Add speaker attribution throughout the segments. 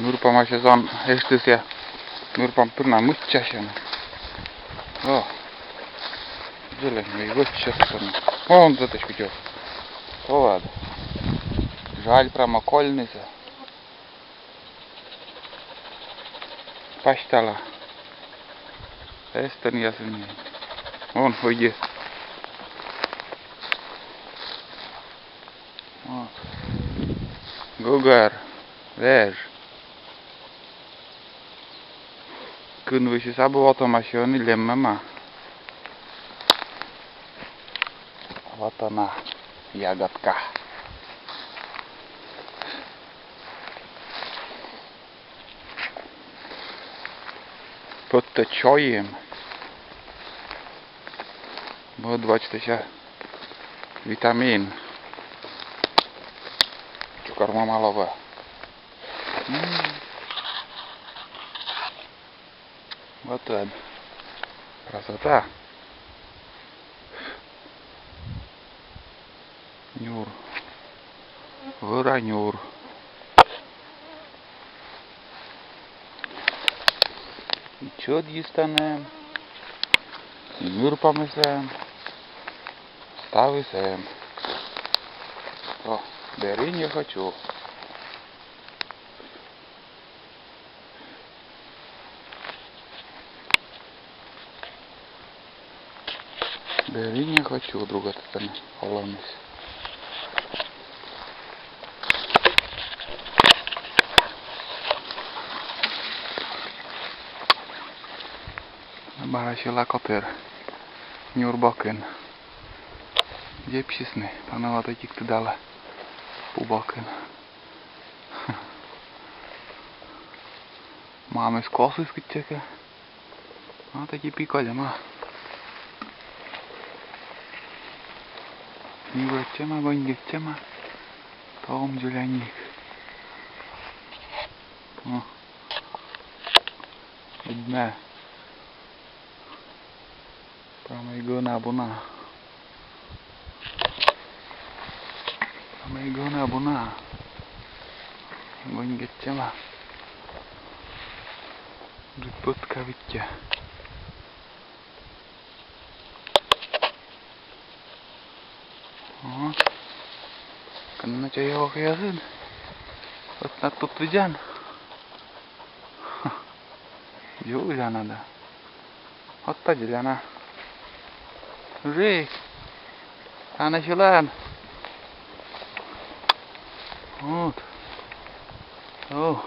Speaker 1: Nurpama się on estysia. Nurpam turna mucha się. O. Dzielę mi gościa stronę. On za też widział. To ładnie. Жаль промокольниця. Паштала. Естен ясен. Вон ходить. Гугар. Веж. Kun wyjść z automaszony lemmama. Вот она, ягодка. Podtoczojem. Bo 20 witamin. Korma malowa. Вот это. Красота. Нюр. Выронюр. И чё дистанем? Нюр помысляем. Стависем. О, бери не хочу. Бери не хочу, друга сторона. Холодность. Барашила котер. Нюрбакен. Jepsisni, panevat ikki täällä pubaken. Maames kosiskin tsekä. Mä teki pikaja mä. Niuetsema, gonjetsema. Tom zelenik. No. Idme. Pramai gona buna. Pramai gona buna. Gonjetsema. Rypputka vitja. О, канна чайок язын. Вот на тут видян. Юля надо. Вот та деляна. Жи. Она щелан. Вот. О.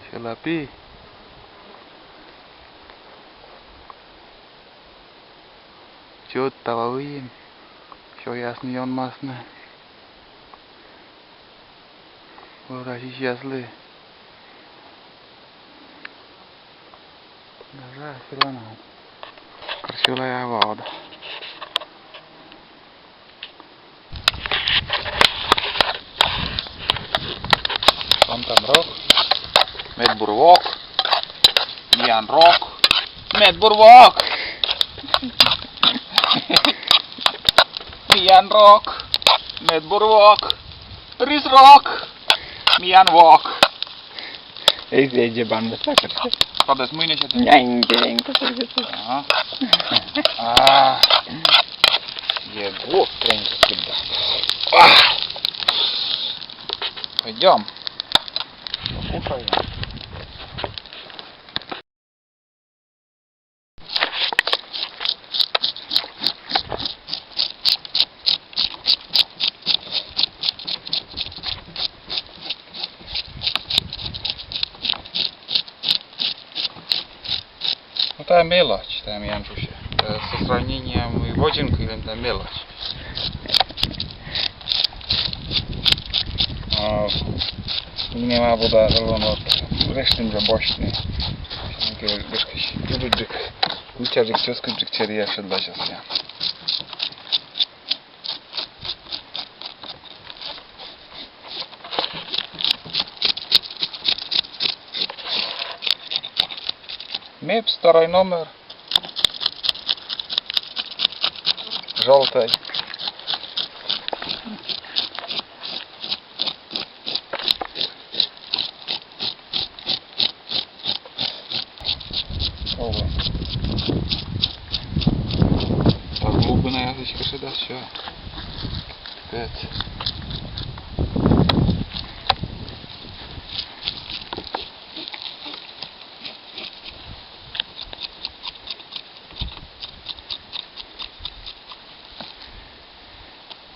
Speaker 1: Щелапи. Чё тавалым, всё ясно он масно. Враги счастливы. Даже силана. Красивая вода. Вон там рог, медбурвок, Ян рог, медбурвок. Mian rock, medbur walk, ris rock, mian walk.
Speaker 2: Ei se ei banda sakar.
Speaker 1: Padas muine się.
Speaker 2: Njęgę,
Speaker 1: Jego, тренька всегда. Пойдем. Покушаем. Это мелочь, там я напишу. Со сравнением и водинкой это мелочь. Не ma woda zalona od resztym zaboczny. Dududzyk. Uciarzyk cioskuczyk cieria przed baziasja. Меп, второй номер. Желтый. Buna язычка да все. Пять.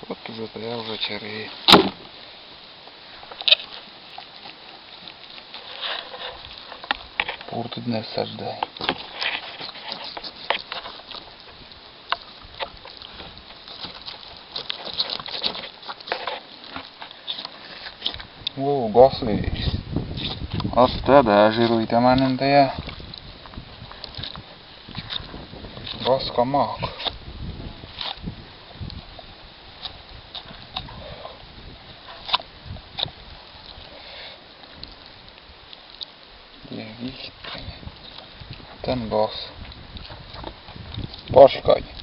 Speaker 1: Вот это я уже червей. Пурту дне саждай. О, госы. Asta da žiruite manim tajā. Goska māk. Ihtini. Tän gos. Poškaļ.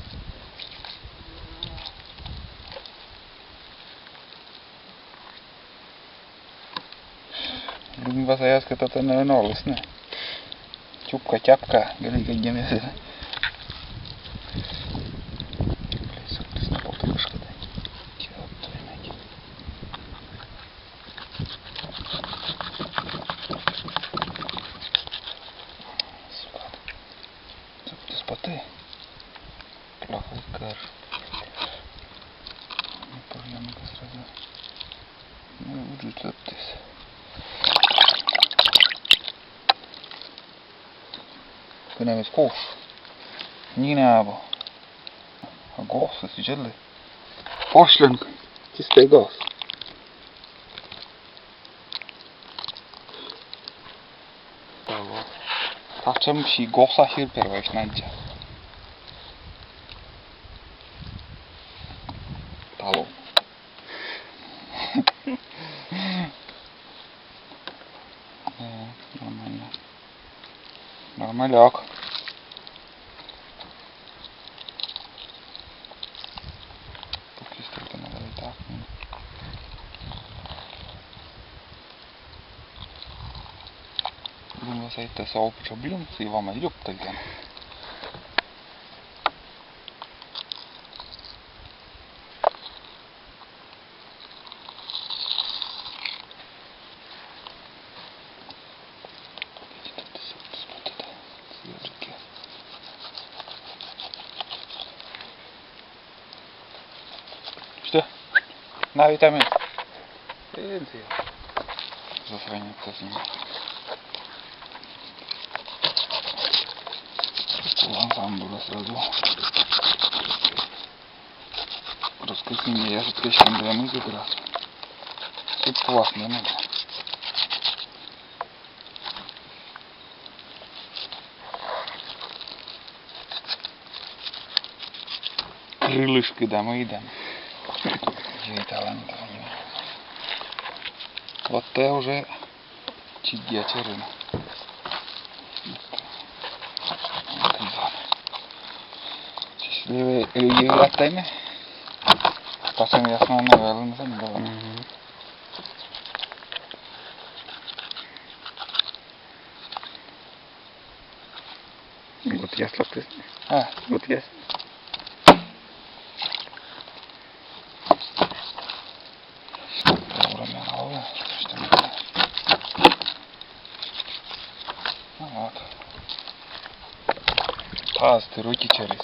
Speaker 1: Lumva sa jäsket tänne on ollis ne. Chukka chapka, geli kejjämesi. Споти. Плохой кар. Проблемка сразу. Ну, будет оттис. Kynämis kuus. Niin äävo. Gossa si jälle. Oslen. Siis tei goss. Tavo. Tahtsam si gossa hirperväis näintsä. Talo. Нормально. Нормаляк. Покистити надо і так. Думаю, сайта сообща блин, и вам идёт тогда. Что? На витамин. Засранец с ним. Сам было сразу. Раскрытие я же клещем двойных как раз. Тут классно надо. Крылышки домой идем. Вот это уже чигячий рынок. Счастливые регионы. Pasem jasno nevelin sen было. Вот я слабый. Вот я. Вот. Пасты руки через.